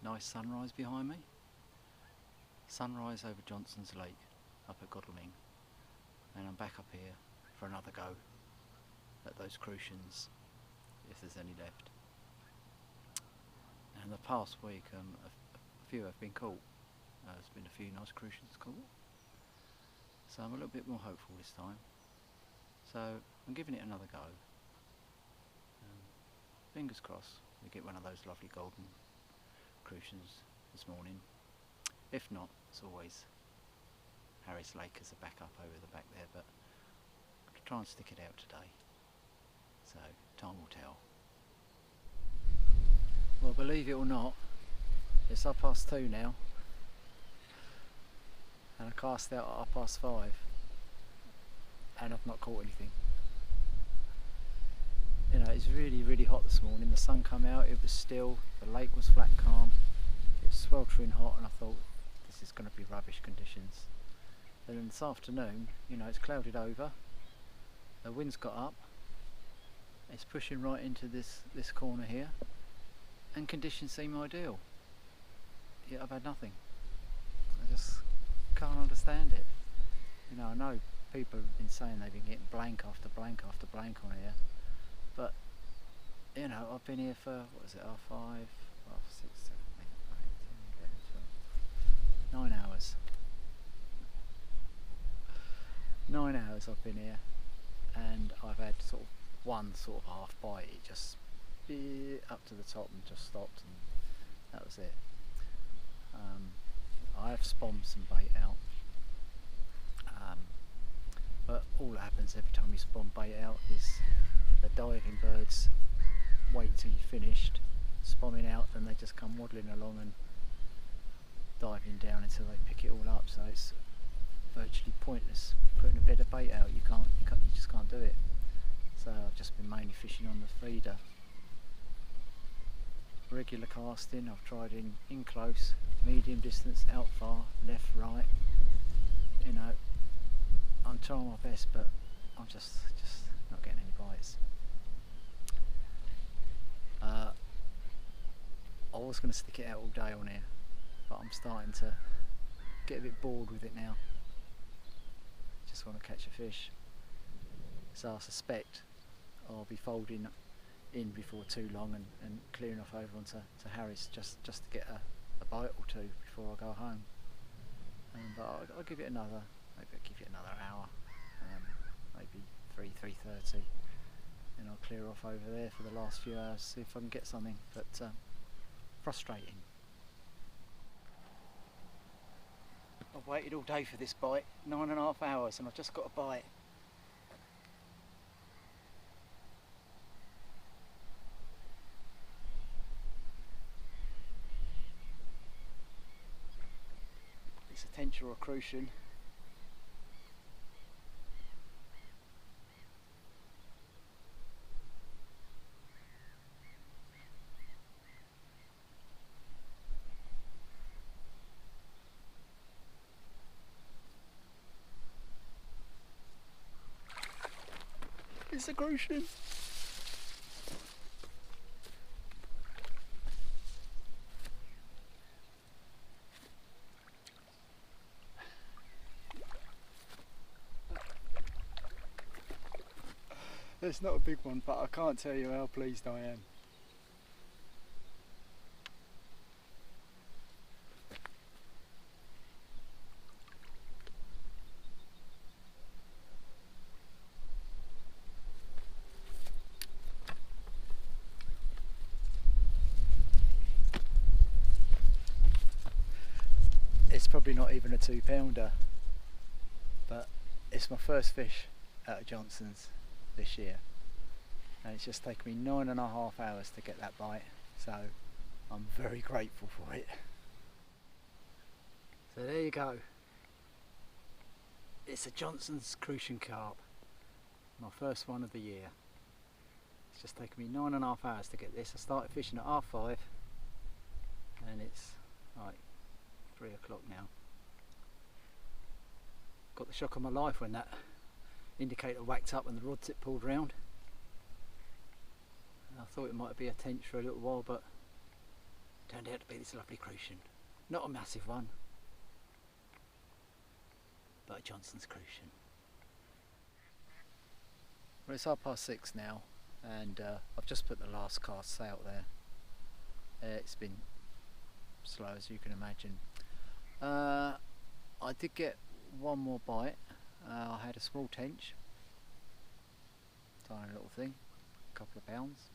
nice sunrise behind me. Sunrise over Johnson's Lake up at Godalming, and I'm back up here for another go at those Crucians, if there's any left. And the past week a few have been caught. There's been a few nice Crucians caught, so I'm a little bit more hopeful this time. So I'm giving it another go. Fingers crossed we get one of those lovely golden Crucians this morning. If not, as always, Harris Lake as a backup over the back there, but I'll try and stick it out today. So time will tell. Well, believe it or not, it's 2:30 now, and I cast out at 5:30, and I've not caught anything. You know, it's really hot this morning. The sun come out, it was still, the lake was flat calm, it was sweltering hot, and I thought this is going to be rubbish conditions. And then this afternoon, you know, it's clouded over, the wind's got up, it's pushing right into this corner here, and conditions seem ideal. Yet I've had nothing. I just can't understand it. You know, I know people have been saying they've been getting blank after blank after blank on here, but you know, I've been here for, what is it, 5, 6, 7, 8, 9, 10, 11, 12, 9 hours. 9 hours I've been here, and I've had sort of one sort of half bite. It just up to the top and just stopped, and that was it. I have spawned some bait out, but all that happens every time you spawn bait out is the diving birds wait till you're finished spawning out, then they just come waddling along and diving down until they pick it all up. So it's virtually pointless putting a bit of bait out. You just can't do it. So I've just been mainly fishing on the feeder. Regular casting, I've tried in close, medium distance, out far, left, right. You know, I'm trying my best, but I'm just not getting any bites. I was going to stick it out all day on here, but I'm starting to get a bit bored with it now. Just want to catch a fish. So I suspect I'll be folding in before too long and clearing off over onto Harris just to get a bite or two before I go home. But I'll give it another, maybe I'll give it another hour, maybe 3:30, and I'll clear off over there for the last few hours, see if I can get something. But frustrating. I've waited all day for this bite, 9.5 hours, and I've just got a bite. It's a tench or a Crucian. It's a Crucian. It's not a big one, but I can't tell you how pleased I am. It's probably not even a 2-pounder, but it's my first fish out of Johnson's this year, and it's just taken me 9.5 hours to get that bite, so I'm very grateful for it. So there you go, it's a Johnson's Crucian carp, my first one of the year. It's just taken me 9.5 hours to get this. I started fishing at 5:30 and it's like 3 o'clock now. Got the shock of my life when that indicator whacked up and the rod tip pulled round. I thought it might be a tench for a little while, but Turned out to be this lovely Crucian. Not a massive one, but a Johnson's Crucian. Well, it's 6:30 now, and I've just put the last casts out there. It's been slow, as you can imagine. I did get one more bite. I had a small tench, tiny little thing, a couple of pounds.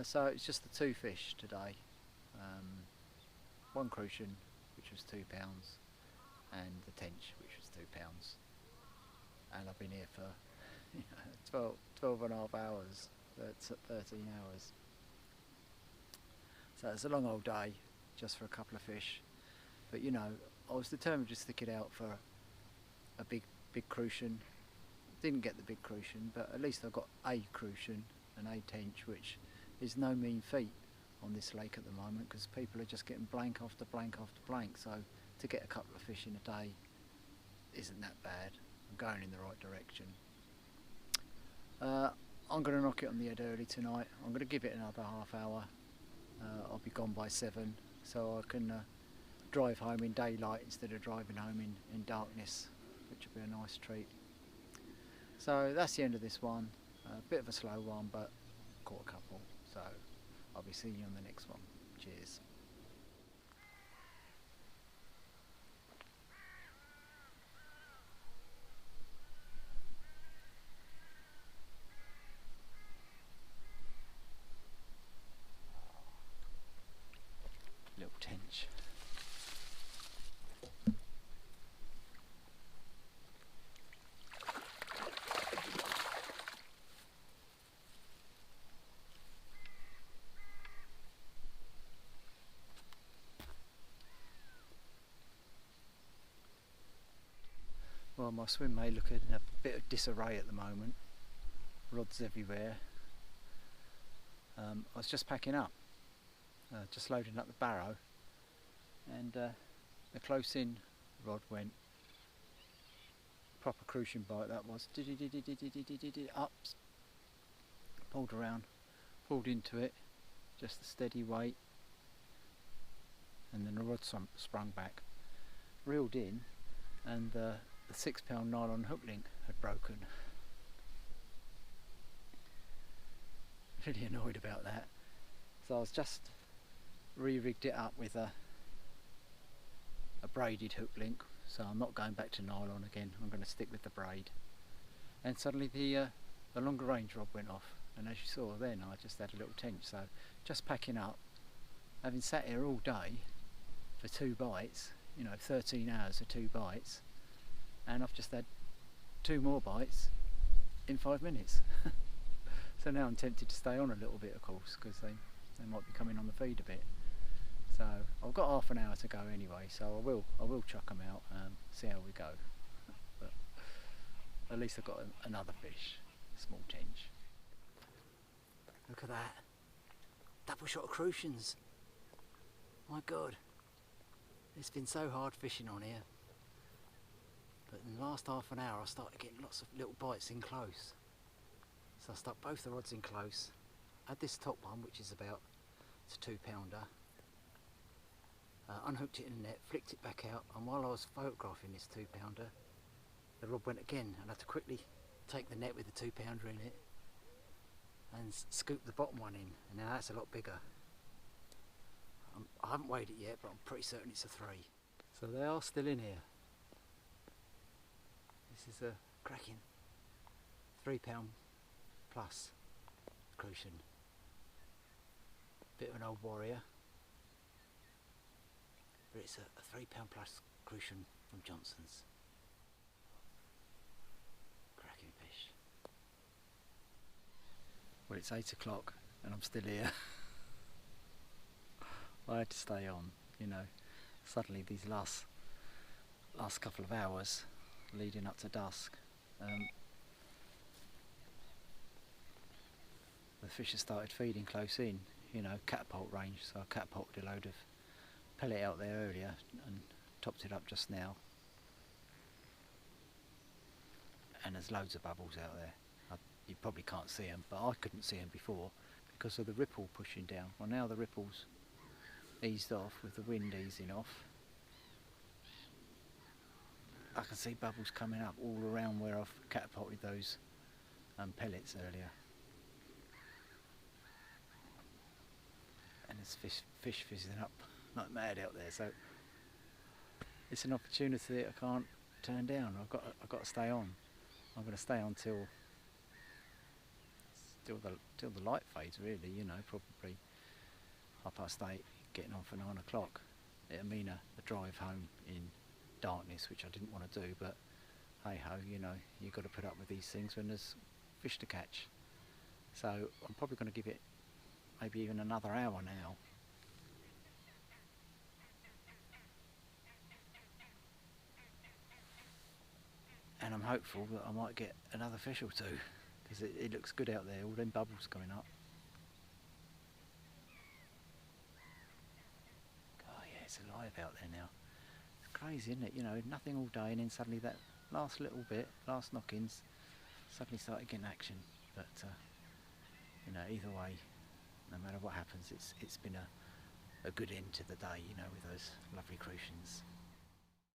So it's just the two fish today. One Crucian, which was £2, and the tench, which was £2. And I've been here for 12 and a half hours, 13 hours. So it's a long old day just for a couple of fish. But you know, I was determined to stick it out for a big Crucian. Didn't get the big Crucian, but at least I got a Crucian and a tench, which is no mean feat on this lake at the moment, because people are just getting blank after blank after blank. So to get a couple of fish in a day isn't that bad. I'm going in the right direction. I'm going to knock it on the head early tonight. I'm going to give it another half hour. I'll be gone by 7, so I can drive home in daylight instead of driving home in darkness, which will be a nice treat. So that's the end of this one. A bit of a slow one, but caught a couple. So I'll be seeing you on the next one. Cheers. Little tench. Well, my swim may look in a bit of disarray at the moment. Rods everywhere. I was just packing up. Just loading up the barrow, and the close in rod went. Proper Crucian bite that was. Up, pulled around, pulled into it, just a steady weight, and then the rod sprung back, reeled in, and the £6 nylon hook link had broken. Really annoyed about that, so I was just re-rigged it up with a braided hook link, so I'm not going back to nylon again. I'm going to stick with the braid. And suddenly the longer range rod went off, and as you saw then, I just had a little tench. So just packing up, having sat here all day for 2 bites, 13 hours for 2 bites, and I've just had 2 more bites in 5 minutes. So now I'm tempted to stay on a little bit, of course, because they might be coming on the feed a bit. So I've got half an hour to go anyway, so I will chuck them out and see how we go. But at least I've got another fish, small tench. Look at that, double shot of Crucians. My God, it's been so hard fishing on here. But in the last half an hour I started getting lots of little bites in close. So I stuck both the rods in close. Had this top one, which is about, it's a 2-pounder. Unhooked it in the net, flicked it back out, and while I was photographing this 2-pounder, the rod went again, and I had to quickly take the net with the 2-pounder in it and scoop the bottom one in, and now that's a lot bigger. I haven't weighed it yet, but I'm pretty certain it's a 3. So they are still in here. This is a cracking £3 plus Crucian. Bit of an old warrior, but it's a £3 plus Crucian from Johnson's. Cracking fish. Well, it's 8 o'clock and I'm still here. I had to stay on, suddenly these last couple of hours leading up to dusk, the fish have started feeding close in, catapult range, so I catapulted a load of pellet out there earlier and topped it up just now, and there's loads of bubbles out there. You probably can't see them, but I couldn't see them before because of the ripple pushing down. Well, now the ripple's eased off, with the wind easing off, I can see bubbles coming up all around where I've catapulted those pellets earlier. And there's fish fizzing up like mad out there, so it's an opportunity that I can't turn down. I've got to stay on. I'm going to stay on till the light fades, really. You know, probably 8:30, getting on for 9 o'clock. It'll mean a drive home in darkness, which I didn't want to do, but hey ho, you know, you've got to put up with these things when there's fish to catch. So I'm probably going to give it maybe even another hour now. And I'm hopeful that I might get another fish or two, because it looks good out there, all them bubbles coming up. Oh yeah, it's alive out there now. It's crazy, isn't it? You know, nothing all day, and then suddenly that last little bit, last knockings, suddenly started getting action. But you know, either way, no matter what happens, it's been a good end to the day, you know, with those lovely Crucians.